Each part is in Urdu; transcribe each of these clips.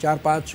4-5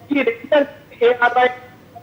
ARY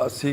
80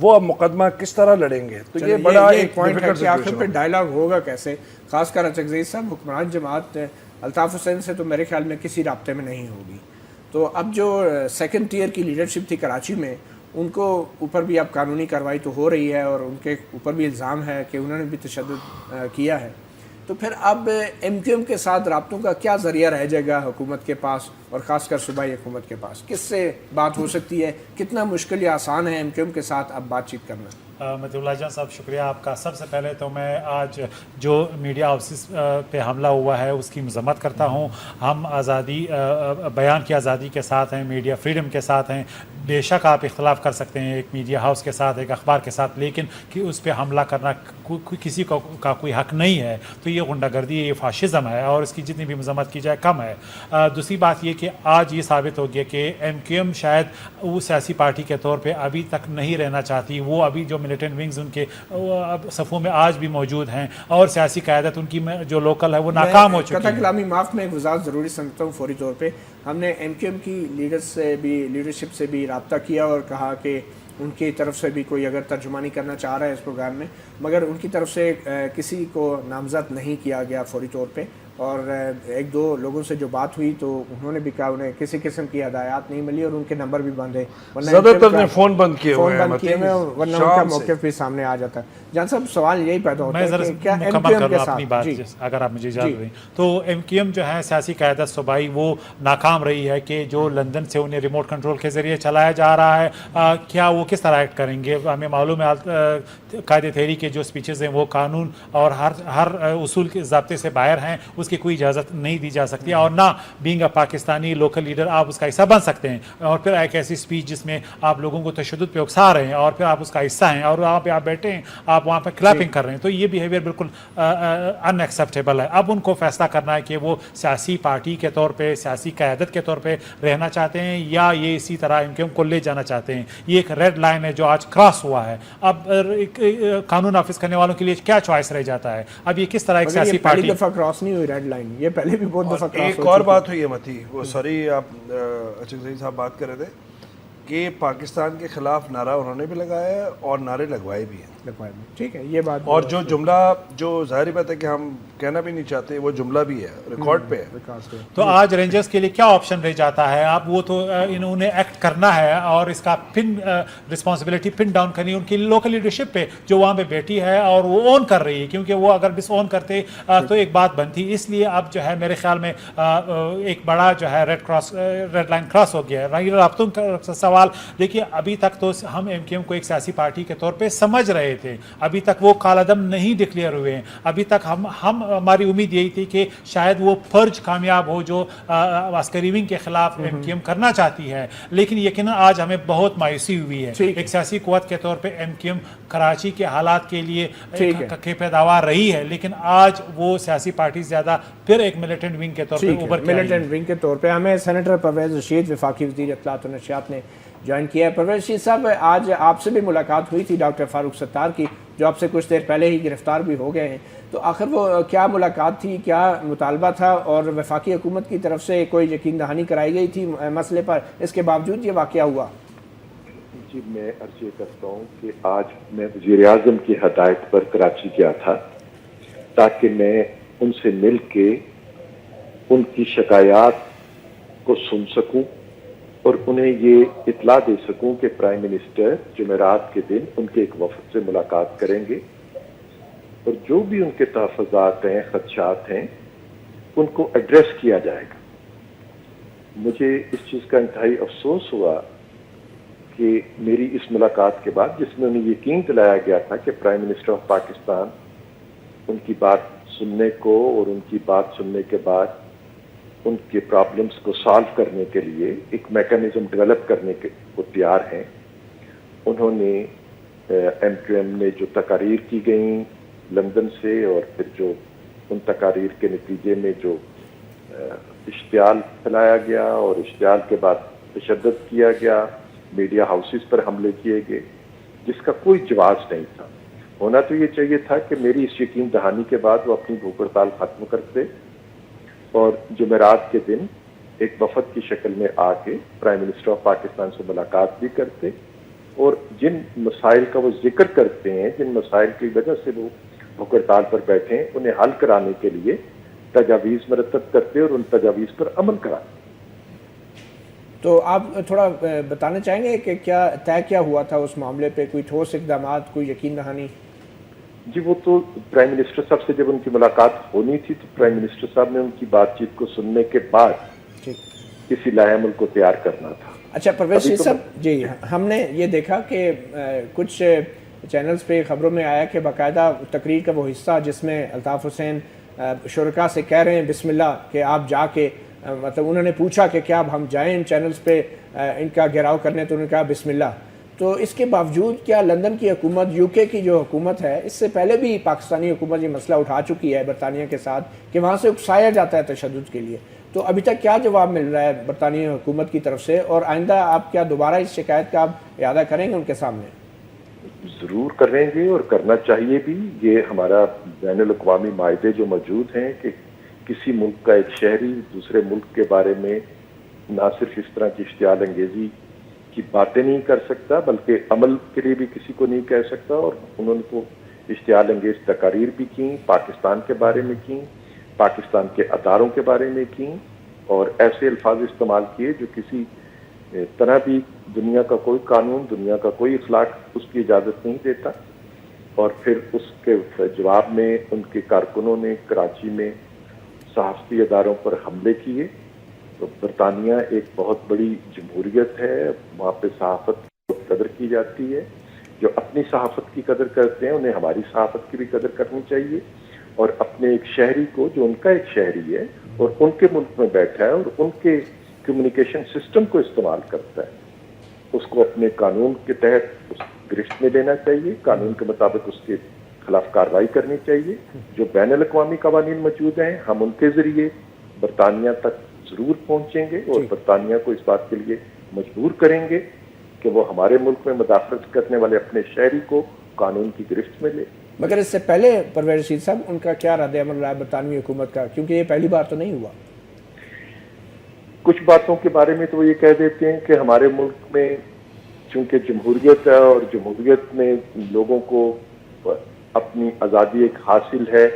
وہ اب مقدمہ کس طرح لڑیں گے. تو یہ بڑا ایک پوائنٹ ہے ڈیفیکلٹ کہ آخر سچویشن پہ ڈائلاگ ہوگا کیسے. خاص کر اچکزئی صاحب حکمران جماعت الطاف حسین سے تو میرے خیال میں کسی رابطے میں نہیں ہوگی. تو اب جو سیکنڈ ٹیئر کی لیڈرشپ تھی کراچی میں, ان کو اوپر بھی اب قانونی کارروائی تو ہو رہی ہے اور ان کے اوپر بھی الزام ہے کہ انہوں نے بھی تشدد کیا ہے. تو پھر اب ایم کیو ایم کے ساتھ رابطوں کا کیا ذریعہ رہ جائے گا حکومت کے پاس, اور خاص کر صوبائی حکومت کے پاس؟ کس سے بات ہو سکتی ہے؟ کتنا مشکل یا آسان ہے ایم کیو ایم کے ساتھ اب بات چیت کرنا؟ مطیع اللہ جان صاحب شکریہ آپ کا. سب سے پہلے تو میں آج جو میڈیا ہاؤسز پہ حملہ ہوا ہے اس کی مذمت کرتا ہوں. ہم آزادی, بیان کی آزادی کے ساتھ ہیں, میڈیا فریڈم کے ساتھ ہیں. بے شک آپ اختلاف کر سکتے ہیں ایک میڈیا ہاؤس کے ساتھ, ایک اخبار کے ساتھ, لیکن کہ اس پہ حملہ کرنا کسی کا کوئی حق نہیں ہے. تو یہ غنڈہ گردی, یہ فاشزم ہے اور اس کی جتنی بھی مذمت کی جائے کم ہے. دوسری بات یہ کہ آج یہ ثابت ہو گیا کہ ایم کیو ایم شاید وہ سیاسی پارٹی کے طور پہ ابھی تک نہیں رہنا چاہتی. وہ ابھی جو ملیٹنٹ ونگز ان کے صفوں میں آج بھی موجود ہیں اور سیاسی قیادت ان کی جو لوکل ہے وہ ناکام ہو چکی ہے. قطع کلامی معاف میں ایک وضاحت ضروری سمجھتا ہوں فوری طور پہ. ہم نے ایم کیو ایم کی لیڈرشپ سے بھی رابطہ کیا اور کہا کہ ان کی طرف سے بھی کوئی اگر ترجمانی کرنا چاہ رہا ہے اس پروگرام میں, مگر ان کی طرف سے کسی کو نامزد نہیں کیا گیا فوری طور پہ. اور ایک دو لوگوں سے جو بات ہوئی تو انہوں نے بھی کہا انہیں کسی قسم کی ہدایات نہیں ملی اور ان کے نمبر بھی بند ہیں. زیادہ تر نے فون بند کیے ہوئے ہیں, ورنہ ان کا موقف بھی سامنے آ جاتا ہے. جان صاحب سوال یہی پیدا ہوتا ہے کہ کیا ایم کیو ایم کے ساتھ, اپنی بات اگر آپ مجھے اجازت دیں, تو ایم کیو ایم جو ہے سیاسی قیادت صوبائی وہ ناکام رہی ہے کہ جو لندن سے انہیں ریموٹ کنٹرول کے ذریعے چلایا جا رہا ہے, کیا وہ کس طرح ایکٹ کریں گے؟ ہمیں معلوم ہے قائد تحریک کے جو اسپیچز ہیں وہ قانون اور ہر اصول کے ضابطے سے باہر ہیں, اس کی کوئی اجازت نہیں دی جا سکتی, اور نہ being a Pakistani local leader آپ اس کا حصہ بن سکتے ہیں. اور پھر ایک ایسی اسپیچ جس میں آپ لوگوں کو تشدد پہ اکسا رہے ہیں اور پھر آپ اس کا حصہ ہیں اور وہاں پہ آپ بیٹھے ہیں, آپ وہاں پہ کلیپنگ کر رہے ہیں, تو یہ بیہیویئر بالکل ان ایکسیپٹیبل ہے. اب ان کو فیصلہ کرنا ہے کہ وہ سیاسی پارٹی کے طور پہ, سیاسی قیادت کے طور پہ رہنا چاہتے ہیں یا یہ اسی طرح ایم کیو ایم کو لے جانا چاہتے ہیں. یہ ایک ریڈ لائن ہے جو آج کراس ہوا ہے. اب قانون نافذ کرنے والوں کے لیے کیا چوائس رہ جاتا ہے؟ اب یہ کس طرح ایک سیاسی پارٹی, پہلی دفعہ کراس نہیں ہوئی ریڈ لائن, یہ پہلے بھی بہت دفعہ کراس. ایک اور بات ہوئی ہے متی, وہ سوری آپ اچکزئی صاحب بات کر رہے تھے کہ پاکستان کے خلاف نعرہ انہوں نے بھی لگایا ہے اور نعرے لگوائے بھی ہیں. ٹھیک ہے, یہ بات. اور جو جملہ جو ظاہری بات ہے کہ ہم کہنا بھی نہیں چاہتے, وہ جملہ بھی ہے, ریکارڈ پہ ہے. تو آج رینجرز کے لیے کیا آپشن رہ جاتا ہے؟ اب وہ تو انہوں نے ایکٹ کرنا ہے اور اس کا پن رسپانسبلٹی پن ڈاؤن کرنی ان کی لوکل لیڈرشپ پہ جو وہاں پہ بیٹھی ہے اور وہ اون کر رہی ہے, کیونکہ وہ اگر بس اون کرتے تو ایک بات بنتی. اس لیے اب جو ہے میرے خیال میں ایک بڑا جو ہے ریڈ لائن کراس ہو گیا ہے. رابطوں کا سوال دیکھیے, ابھی تک تو ہم ایم کیو ایم کو ایک سیاسی پارٹی کے طور پہ سمجھ رہے تھے, ابھی تک وہ کالعدم نہیں ڈکلیئر ہوئے ہیں. ابھی تک ہماری امید یہی تھی کہ شاید وہ فرج کامیاب ہو جو عسکری ونگ کے خلاف ایم کیو ایم کرنا چاہتی ہے, لیکن یقیناً آج ہمیں بہت مایوسی ہوئی ہے. ایک سیاسی قوت کے طور پہ ایم کیو ایم کراچی کے حالات کے لیے پیداوار رہی ہے, لیکن آج وہ سیاسی پارٹی زیادہ پھر ایک ملیٹنٹ ونگ کے طور پہ اوپر ملیٹنٹ ونگ کے طور پہ. ہمیں سینیٹر پرویز رشید وفاقی وزیر اطلاعات و نشریات نے جوائن کیا ہے. پرویز رشید صاحب, آج آپ سے بھی ملاقات ہوئی تھی ڈاکٹر فاروق ستار کی, جو آپ سے کچھ دیر پہلے ہی گرفتار بھی ہو گئے ہیں. تو آخر وہ کیا ملاقات تھی, کیا مطالبہ تھا, اور وفاقی حکومت کی طرف سے کوئی یقین دہانی کرائی گئی تھی مسئلے پر, اس کے باوجود یہ واقعہ ہوا؟ جی, میں عرض یہ کرتا ہوں کہ آج میں وزیر اعظم کی ہدایت پر کراچی گیا تھا تاکہ میں ان سے مل کے ان کی شکایات کو سن سکوں اور انہیں یہ اطلاع دے سکوں کہ پرائم منسٹر جمعرات کے دن ان کے ایک وفد سے ملاقات کریں گے اور جو بھی ان کے تحفظات ہیں, خدشات ہیں, ان کو ایڈریس کیا جائے گا. مجھے اس چیز کا انتہائی افسوس ہوا کہ میری اس ملاقات کے بعد, جس میں انہیں یقین دلایا گیا تھا کہ پرائم منسٹر آف پاکستان ان کی بات سننے کو اور ان کی بات سننے کے بعد ان کے پرابلمس کو سالو کرنے کے لیے ایک میکانزم ڈیولپ کرنے کو تیار ہیں. انہوں نے ایم کیو ایم نے جو تقاریر کی گئیں لندن سے اور پھر جو ان تقاریر کے نتیجے میں جو اشتعال پھیلایا گیا اور اشتعال کے بعد تشدد کیا گیا, میڈیا ہاؤسز پر حملے کیے گئے, جس کا کوئی جواز نہیں تھا. ہونا تو یہ چاہیے تھا کہ میری اس یقین دہانی کے بعد وہ اپنی بھوک ہڑتال ختم کرتے اور جمعرات کے دن ایک وفد کی شکل میں آ کے پرائم منسٹر آف پاکستان سے ملاقات بھی کرتے اور جن مسائل کا وہ ذکر کرتے ہیں، جن مسائل کی وجہ سے وہ بھوک ہڑتال پر بیٹھے ہیں، انہیں حل کرانے کے لیے تجاویز مرتب کرتے اور ان تجاویز پر عمل کراتے۔ تو آپ تھوڑا بتانا چاہیں گے کہ کیا طے کیا ہوا تھا اس معاملے پہ، کوئی ٹھوس اقدامات، کوئی یقین دہانی؟ جی وہ تو پرائم منسٹر صاحب سے جب ان کی ملاقات ہونی تھی تو پرائم منسٹر صاحب نے ان کی بات چیت کو سننے کے بعد کسی لائحہ عمل کو تیار کرنا تھا۔ اچھا پرویز رشید صاحب جی، ہم نے یہ دیکھا کہ کچھ چینلز پہ خبروں میں آیا کہ باقاعدہ تقریر کا وہ حصہ جس میں الطاف حسین شرکا سے کہہ رہے ہیں بسم اللہ کہ آپ جا کے، مطلب انہوں نے پوچھا کہ کیا اب ہم جائیں ان چینلز پہ ان کا گھیراؤ کرنے، تو انہوں نے کہا بسم اللہ۔ تو اس کے باوجود کیا لندن کی حکومت، یو کے کی جو حکومت ہے، اس سے پہلے بھی پاکستانی حکومت یہ مسئلہ اٹھا چکی ہے برطانیہ کے ساتھ کہ وہاں سے اکسایا جاتا ہے تشدد کے لیے، تو ابھی تک کیا جواب مل رہا ہے برطانیہ حکومت کی طرف سے، اور آئندہ آپ کیا دوبارہ اس شکایت کا آپ اعادہ کریں گے ان کے سامنے؟ ضرور کریں گے اور کرنا چاہیے بھی۔ یہ ہمارا بین الاقوامی معاہدے جو موجود ہیں کہ کسی ملک کا ایک شہری دوسرے ملک کے بارے میں نہ صرف اس طرح کی اشتعال انگیزی کی باتیں نہیں کر سکتا بلکہ عمل کے لیے بھی کسی کو نہیں کہہ سکتا، اور انہوں نے تو اشتعال انگیز تقاریر بھی کی، پاکستان کے بارے میں کی، پاکستان کے اداروں کے بارے میں کی، اور ایسے الفاظ استعمال کیے جو کسی طرح بھی دنیا کا کوئی قانون، دنیا کا کوئی اخلاق اس کی اجازت نہیں دیتا۔ اور پھر اس کے جواب میں ان کے کارکنوں نے کراچی میں صحافتی اداروں پر حملے کیے۔ تو برطانیہ ایک بہت بڑی جمہوریت ہے، وہاں پہ صحافت کی قدر کی جاتی ہے۔ جو اپنی صحافت کی قدر کرتے ہیں انہیں ہماری صحافت کی بھی قدر کرنی چاہیے، اور اپنے ایک شہری کو جو ان کا ایک شہری ہے اور ان کے ملک میں بیٹھا ہے اور ان کے کمیونیکیشن سسٹم کو استعمال کرتا ہے، اس کو اپنے قانون کے تحت اس گرفت میں لینا چاہیے، قانون کے مطابق اس کے خلاف کارروائی کرنی چاہیے۔ جو بین الاقوامی قوانین موجود ہیں ہم ان کے ذریعے برطانیہ تک ضرور پہنچیں گے اور برطانیہ کو اس بات کے لیے مجبور کریں گے کہ وہ ہمارے ملک میں مداخلت کرنے والے اپنے شہری کو قانون کی گرفت میں لے۔ مگر اس سے پہلے پرویز رشید صاحب ان کا کیا رد عمل رہا ہے برطانوی حکومت کا، کیونکہ یہ پہلی بار تو نہیں ہوا؟ کچھ باتوں کے بارے میں تو وہ یہ کہہ دیتے ہیں کہ ہمارے ملک میں چونکہ جمہوریت ہے اور جمہوریت میں لوگوں کو اپنی آزادی ایک حاصل ہے،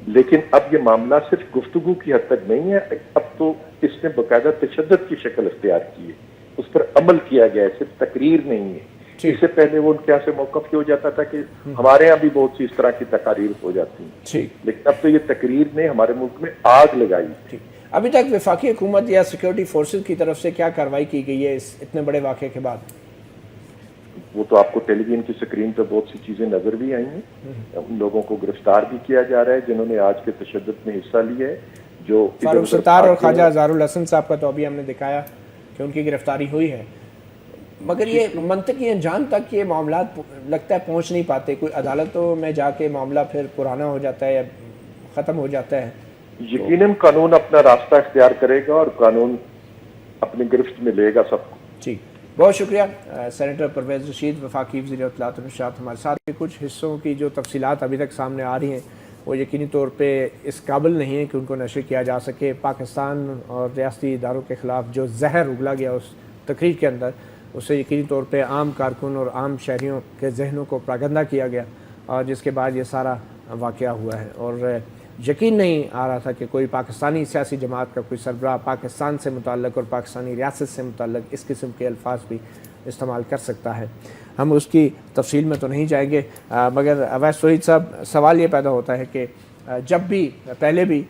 لیکن اب یہ معاملہ صرف گفتگو کی حد تک نہیں ہے، اب تو اس نے باقاعدہ تشدد کی شکل اختیار کی ہے، اس پر عمل کیا گیا ہے، صرف تقریر نہیں ہے۔ اس سے پہلے وہ ان کے یہاں سے موقف یہ ہو جاتا تھا کہ ہمارے یہاں بھی بہت سی اس طرح کی تقاریر ہو جاتی ہیں، لیکن اب تو یہ تقریر نے ہمارے ملک میں آگ لگائی۔ ابھی تک وفاقی حکومت یا سیکورٹی فورسز کی طرف سے کیا کارروائی کی گئی ہے اس اتنے بڑے واقعے کے بعد؟ وہ تو آپ کو ٹیلی ویژن کی سکرین پر بہت سی چیزیں نظر بھی آئی ہیں، ان لوگوں کو گرفتار بھی کیا جا رہا ہے جنہوں نے آج کے تشدد میں حصہ لیا ہے، جو فاروق ستار اور خواجہ اظہار الحسن صاحب کا تو ابھی ہم نے دکھایا کہ ان کی گرفتاری ہوئی ہے، مگر یہ منطقی انجام تک یہ معاملات لگتا ہے پہنچ نہیں پاتے، کوئی عدالتوں میں جا کے معاملہ پھر پرانا ہو جاتا ہے یا ختم ہو جاتا ہے۔ یقیناً قانون اپنا راستہ اختیار کرے گا اور قانون اپنی گرفت میں لے گا سب کو۔ جی بہت شکریہ سینیٹر پرویز رشید، وفاقی وزیر اطلاعات و نشریات، ہمارے ساتھ۔ کچھ حصوں کی جو تفصیلات ابھی تک سامنے آ رہی ہیں وہ یقینی طور پہ اس قابل نہیں ہے کہ ان کو نشر کیا جا سکے۔ پاکستان اور ریاستی اداروں کے خلاف جو زہر اگلا گیا اس تقریر کے اندر، اسے یقینی طور پہ عام کارکن اور عام شہریوں کے ذہنوں کو پراگندہ کیا گیا، اور جس کے بعد یہ سارا واقعہ ہوا ہے، اور یقین نہیں آ رہا تھا کہ کوئی پاکستانی سیاسی جماعت کا کوئی سربراہ پاکستان سے متعلق اور پاکستانی ریاست سے متعلق اس قسم کے الفاظ بھی استعمال کر سکتا ہے۔ ہم اس کی تفصیل میں تو نہیں جائیں گے، مگر اویس توحید صاحب، سوال یہ پیدا ہوتا ہے کہ جب بھی پہلے بھی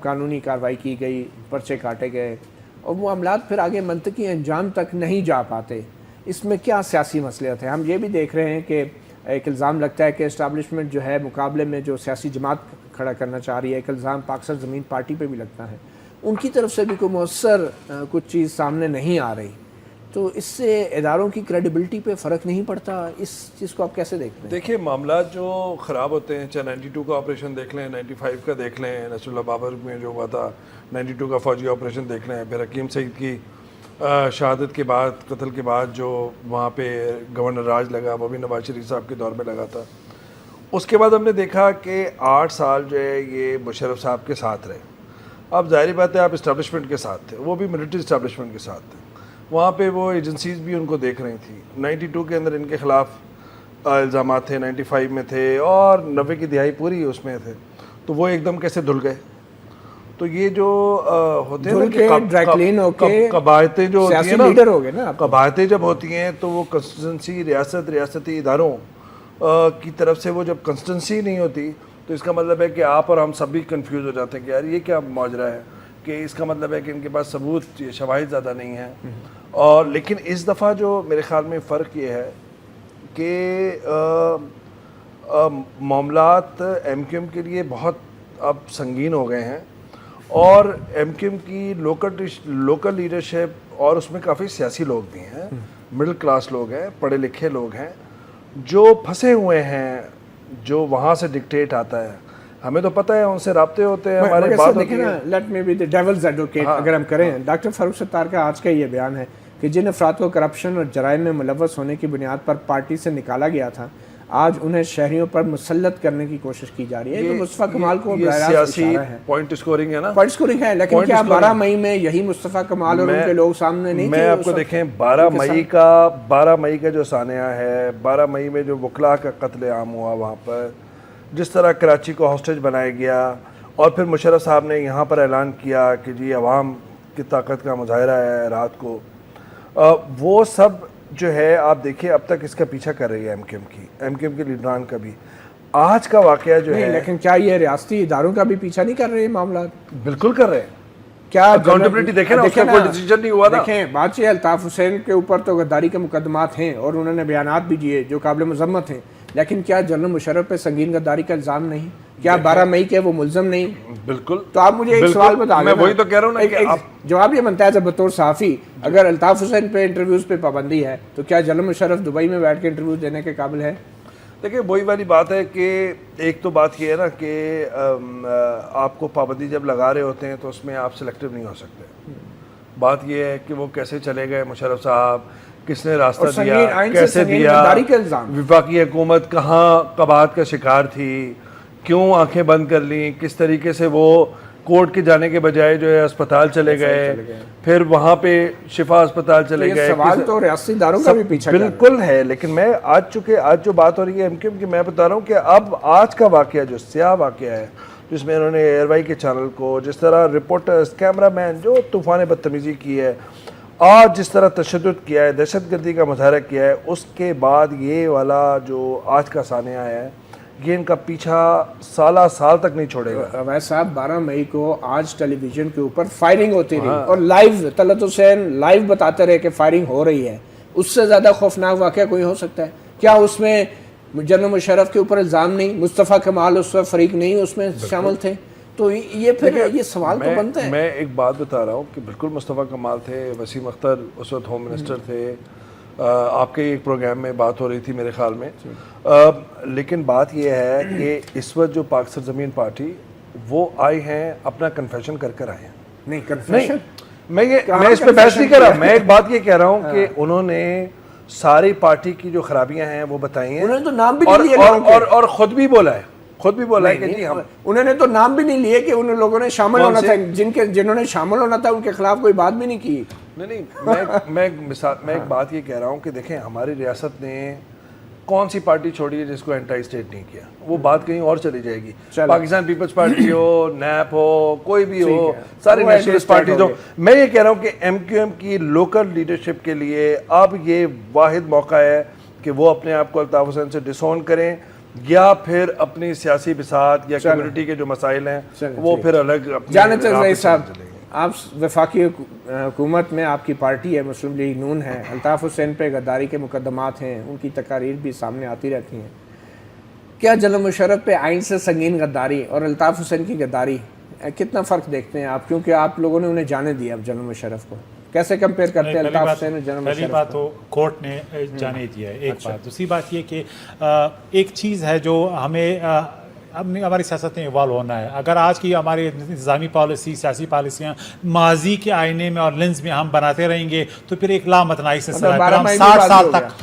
قانونی کارروائی کی گئی، پرچے کاٹے گئے، اور معاملات پھر آگے منطقی انجام تک نہیں جا پاتے، اس میں کیا سیاسی مصلحت ہے؟ ہم یہ بھی دیکھ رہے ہیں کہ ایک الزام لگتا ہے کہ اسٹیبلشمنٹ جو ہے مقابلے میں جو سیاسی جماعت کھڑا کرنا چاہ رہی ہے، ایک الزام پاکستان زمین پارٹی پہ بھی لگتا ہے، ان کی طرف سے بھی کوئی مؤثر کچھ چیز سامنے نہیں آ رہی، تو اس سے اداروں کی کریڈیبلٹی پہ فرق نہیں پڑتا؟ اس چیز کو آپ کیسے دیکھتے ہیں؟ دیکھیے معاملات جو خراب ہوتے ہیں، چاہے 92 کا آپریشن دیکھ لیں، 95 کا دیکھ لیں، نصر اللہ بابر میں جو ہوا تھا، 92 کا فوجی آپریشن دیکھ لیں، پھر حکیم سعید کی شہادت کے بعد، قتل کے بعد جو وہاں پہ گورنر راج لگا، وہ بھی نواز شریف صاحب کے دور میں لگا تھا۔ اس کے بعد ہم نے دیکھا کہ 8 سال جو ہے یہ مشرف صاحب کے ساتھ رہے۔ اب ظاہری بات ہے آپ اسٹیبلشمنٹ کے ساتھ تھے، وہ بھی ملٹری اسٹیبلشمنٹ کے ساتھ تھے، وہاں پہ وہ ایجنسیز بھی ان کو دیکھ رہی تھیں. 92 کے اندر ان کے خلاف الزامات تھے, 95 میں تھے, اور 90 کی دہائی پوری اس میں تھے. تو وہ ایک دم کیسے دھل گئے. تو یہ جو ہوتے ہیں قبائتیں جو ہوتی ہیں نا, قبائتیں جب ہوتی ہیں تو وہ کنسٹیٹنسی ریاستی اداروں کی طرف سے وہ جب کنسٹیٹنسی نہیں ہوتی تو اس کا مطلب ہے کہ آپ اور ہم سب بھی کنفیوز ہو جاتے ہیں کہ یار یہ کیا ماجرا ہے, کہ اس کا مطلب ہے کہ ان کے پاس ثبوت شواہد زیادہ نہیں ہیں. اور لیکن اس دفعہ جو میرے خیال میں فرق یہ ہے کہ معاملات ایم کیو ایم کے لیے بہت اب سنگین ہو گئے ہیں, اور ایم کیو ایم کی لوکل لیڈرشپ, اور اس میں کافی سیاسی لوگ بھی ہیں, مڈل کلاس لوگ ہیں, پڑھے لکھے لوگ ہیں, جو پھنسے ہوئے ہیں, جو وہاں سے ڈکٹیٹ آتا ہے. ہمیں تو پتہ ہے ان سے رابطے ہوتے ہیں, ہمارے بات ہوتی ہے. Let me be the devil's advocate اگر ہم کریں, ڈاکٹر فاروق ستار کا آج کا یہ بیان ہے کہ جن افراد کو کرپشن اور جرائم میں ملوث ہونے کی بنیاد پر پارٹی سے نکالا گیا تھا, آج انہیں شہریوں پر مسلط کرنے کی کوشش کی جا رہی ہے. تو مصطفیٰ کمال کو سیاسی پوائنٹ اسکورنگ ہے نا, پوائنٹ اسکورنگ ہے, لیکن کیا 12 مئی میں یہی مصطفیٰ کمال اور ان کے لوگ سامنے نہیں تھے؟ میں آپ کو دیکھیں 12 مئی کا جو سانحہ ہے, 12 مئی میں جو وکلاء کا قتل عام ہوا, وہاں پر جس طرح کراچی کو ہاسٹیج بنایا گیا, اور پھر مشرف صاحب نے یہاں پر اعلان کیا کہ جی عوام کی طاقت کا مظاہرہ ہے رات کو, وہ سب جو ہے آپ دیکھیے اب تک اس کا پیچھا کر رہی ہے ایم کیو ایم کے لیڈران کا بھی. آج کا واقعہ جو ہے, لیکن کیا یہ ریاستی اداروں کا بھی پیچھا نہیں کر رہے معاملات؟ بالکل کر رہے ہیں. کیا اکاؤنٹیبلٹی دیکھیں نا, اس کا کوئی ڈیسیجن نہیں ہوا نا. دیکھیں بات یہ, الطاف حسین کے اوپر تو غداری کے مقدمات ہیں اور انہوں نے بیانات بھی دیے جو قابل مذمت ہیں, لیکن کیا جنرل مشرف پہ سنگین غداری کا الزام نہیں؟ کیا 12 مئی کے وہ ملزم نہیں؟ بالکل. تو آپ مجھے ایک سوال بتا دیں, میں وہی تو کہہ رہا ہوں نا کہ جواب یہ بنتا ہے بطور صحافی, اگر الطاف حسین پہ انٹرویوز پہ پابندی ہے تو کیا جنرل مشرف دبئی میں بیٹھ کے انٹرویوز دینے کے قابل ہے؟ دیکھیں وہی والی بات ہے کہ ایک تو بات یہ ہے نا کہ آپ کو پابندی جب لگا رہے ہوتے ہیں تو اس میں آپ سلیکٹیو نہیں ہو سکتے. بات یہ ہے کہ وہ کیسے چلے گئے مشرف صاحب, کس نے راستہ دیا, کیسے دیا, وفاقی حکومت کہاں قباحت کا شکار تھی, کیوں آنکھیں بند کر لیں, کس طریقے سے وہ کورٹ کے جانے کے بجائے جو ہے اسپتال چلے گئے, پھر وہاں پہ شفا اسپتال چلے گئے. سوال تو ریاستی اداروں کا بھی پیچھا بالکل ہے, لیکن میں آج جو بات ہو رہی ہے ایم کیو ایم کی, میں بتا رہا ہوں کہ اب آج کا واقعہ جو سیاہ واقعہ ہے, جس میں انہوں نے ایئر وائی کے چینل کو, جس طرح رپورٹرز, کیمرہ مین جو طوفان بدتمیزی کی ہے, آج جس طرح تشدد کیا ہے, دہشت گردی کا مظاہرہ کیا ہے, اس کے بعد یہ والا جو آج کا سانحہ ہے یہ ان کا پیچھا سال تک نہیں چھوڑے گا. اویس صاحب 12 مئی کو آج ٹیلی ویژن کے اوپر فائرنگ ہوتی رہی, اور لائیو طلعت حسین لائیو بتاتے رہے کہ فائرنگ ہو رہی ہے. اس سے زیادہ خوفناک واقعہ کوئی ہو سکتا ہے کیا؟ اس میں جنرل مشرف کے اوپر الزام نہیں, مصطفیٰ کمال اس وقت فریق نہیں اس میں شامل تھے, تو یہ پھر یہ سوال تو بنتا ہے. میں ایک بات بتا رہا ہوں کہ بالکل مصطفیٰ کمال تھے, وسیم اختر اس وقت ہوم منسٹر تھے, آپ کے ایک پروگرام میں بات ہو رہی تھی میرے خیال میں, لیکن بات یہ ہے کہ اس وقت جو پاک سرزمین پارٹی وہ آئی ہیں اپنا کنفیشن کر آئے ہیں. نہیں کنفیشن میں اس پہ بحث نہیں کر رہا, میں ایک بات یہ کہہ رہا ہوں کہ انہوں نے ساری پارٹی کی جو خرابیاں ہیں وہ بتائی ہیں, انہوں نے تو نام بھی نہیں لیے, اور خود بھی بولا ہے کہ جی انہوں نے تو نام بھی نہیں لیے کہ ان لوگوں نے شامل ہونا تھا, جنہوں نے شامل ہونا تھا ان کے خلاف کوئی بات بھی نہیں کی. نہیں, میں ایک بات یہ کہہ رہا ہوں کہ دیکھیں ہماری ریاست نے کون سی پارٹی چھوڑی ہے جس کو اینٹی اسٹیٹ نہیں کیا, وہ بات کہیں اور چلی جائے گی. پاکستان پیپلز پارٹی ہو, نیپ ہو, کوئی بھی ہو, ساری نیشنلسٹ پارٹیز ہو. میں یہ کہہ رہا ہوں کہ ایم کیو ایم کی لوکل لیڈرشپ کے لیے اب یہ واحد موقع ہے کہ وہ اپنے آپ کو الطاف حسین سے ڈسون کریں, یا پھر اپنی سیاسی بساط یا کمیونٹی کے جو مسائل ہیں وہ پھر الگ. جانتے ہیں صاحب, آپ وفاقی حکومت میں آپ کی پارٹی ہے مسلم لیگ نون ہے, الطاف حسین پہ غداری کے مقدمات ہیں, ان کی تقاریر بھی سامنے آتی رہتی ہیں. کیا جنرل مشرف پہ آئین سے سنگین غداری اور الطاف حسین کی غداری کتنا فرق دیکھتے ہیں آپ, کیونکہ آپ لوگوں نے انہیں جانے دیا اب جنرل مشرف کو, کیسے کمپیئر کرتے ہیں الطاف حسین اور جنرل مشرف؟ پہلی بات تو کورٹ نے جانے دیا ہے, ایک بات. دوسری بات یہ کہ ایک چیز ہے جو ہمیں ہماری سیاست میں ایوالو ہونا ہے. اگر آج کی ہماری نظامی پالیسی, سیاسی پالیسیاں ماضی کے آئینے میں اور لینز میں ہم بناتے رہیں گے تو پھر ایک لامتناعی سلسلہ ہے, پھر ہم 60 سال تک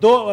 2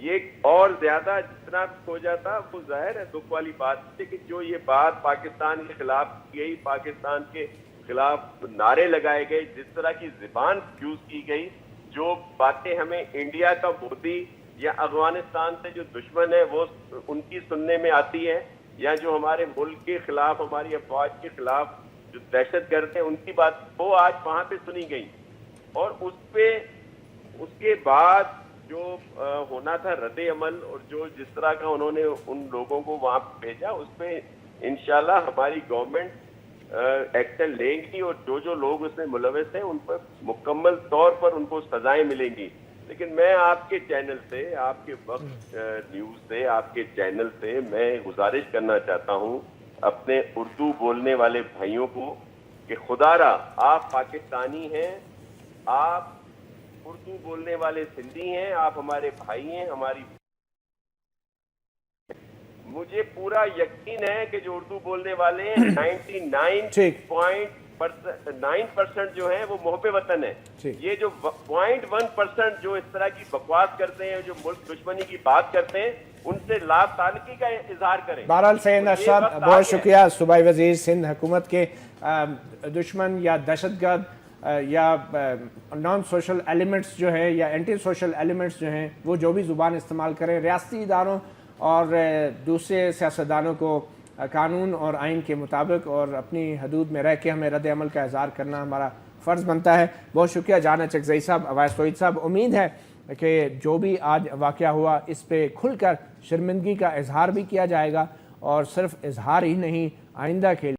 یہ اور زیادہ جتنا ہو جاتا وہ ظاہر ہے دکھ والی بات ہے، لیکن جو یہ بات پاکستان کے خلاف کی گئی، پاکستان کے خلاف نعرے لگائے گئے، جس طرح کی زبان یوز کی گئی، جو باتیں ہمیں انڈیا کا مودی یا افغانستان سے جو دشمن ہے وہ ان کی سننے میں آتی ہے، یا جو ہمارے ملک کے خلاف، ہماری افواج کے خلاف جو دہشت گرد ہیں ان کی بات، وہ آج وہاں پہ سنی گئی. اور اس کے بعد جو ہونا تھا رد عمل، اور جو جس طرح کا انہوں نے ان لوگوں کو وہاں بھیجا، اس پہ انشاءاللہ ہماری گورنمنٹ ایکشن لیں گی، اور جو لوگ اس میں ملوث ہیں ان پر مکمل طور پر ان کو سزائیں ملیں گی. لیکن میں آپ کے چینل سے، آپ کے وقت نیوز سے، آپ کے چینل سے میں گزارش کرنا چاہتا ہوں اپنے اردو بولنے والے بھائیوں کو کہ خدا را آپ پاکستانی ہیں، آپ اردو بولنے والے سندھی ہیں، آپ ہمارے بھائی ہیں، ہماری مجھے پورا یقین ہے کہ جو اردو بولنے والے ہیں 99.9% جو ہیں وہ محب وطن ہیں. یہ جو 0.1% جو اس طرح کی بکواس کرتے ہیں، جو ملک دشمنی کی بات کرتے ہیں، ان سے لا تعلقی کا اظہار کریں. بہرحال سید اشرف بہت شکریہ. صوبائی وزیر سندھ حکومت کے دشمن یا دہشت گرد یا نان سوشل ایلیمنٹس جو ہے یا اینٹی سوشل ایلیمنٹس جو ہیں وہ جو بھی زبان استعمال کریں، ریاستی اداروں اور دوسرے سیاستدانوں کو قانون اور آئین کے مطابق اور اپنی حدود میں رہ کے ہمیں رد عمل کا اظہار کرنا ہمارا فرض بنتا ہے. بہت شکریہ جان چکزئی صاحب، اویس توحید صاحب. امید ہے کہ جو بھی آج واقعہ ہوا اس پہ کھل کر شرمندگی کا اظہار بھی کیا جائے گا، اور صرف اظہار ہی نہیں، آئندہ کے